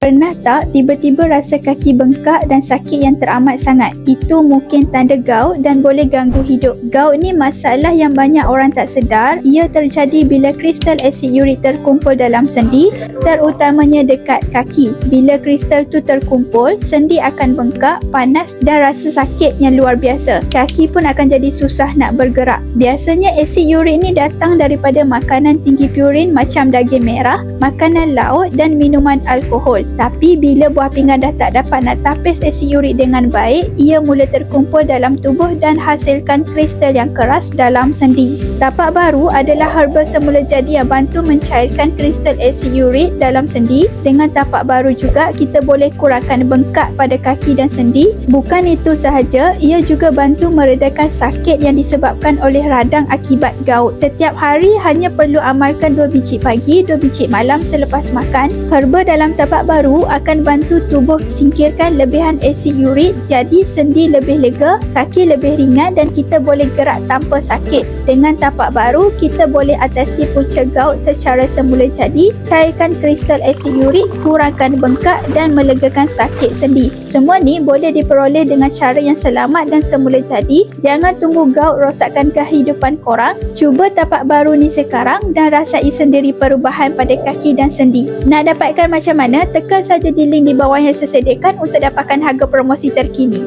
Pernah tak tiba-tiba rasa kaki bengkak dan sakit yang teramat sangat? Itu mungkin tanda gout dan boleh ganggu hidup. Gout ni masalah yang banyak orang tak sedar. Ia terjadi bila kristal asid urik terkumpul dalam sendi, terutamanya dekat kaki. Bila kristal tu terkumpul, sendi akan bengkak, panas dan rasa sakit yang luar biasa. Kaki pun akan jadi susah nak bergerak. Biasanya asid urik ni datang daripada makanan tinggi purin macam daging merah, makanan laut dan minuman alkohol. Tapi bila buah pinggan dah tak dapat nak tapis asid urik dengan baik, ia mula terkumpul dalam tubuh dan hasilkan kristal yang keras dalam sendi. Tapak baru adalah herba semula jadi yang bantu mencairkan kristal asid urik dalam sendi. Dengan tapak baru juga kita boleh kurangkan bengkak pada kaki dan sendi. Bukan itu sahaja, ia juga bantu meredakan sakit yang disebabkan oleh radang akibat gout. Setiap hari hanya perlu amalkan 2 biji pagi, 2 biji malam selepas makan. Herba dalam tapak baru akan bantu tubuh singkirkan lebihan asid urik, jadi sendi lebih lega, kaki lebih ringan dan kita boleh gerak tanpa sakit. Dengan tapak baru, kita boleh atasi punca gout secara semula jadi, cairkan kristal asid urik, kurangkan bengkak dan melegakan sakit sendi. Semua ni boleh diperoleh dengan cara yang selamat dan semula jadi. Jangan tunggu gout rosakkan kehidupan korang. Cuba tapak baru ni sekarang dan rasai sendiri perubahan pada kaki dan sendi. Nak dapatkan macam mana? Tekan saja di link di bawah yang saya sediakan untuk dapatkan harga promosi terkini.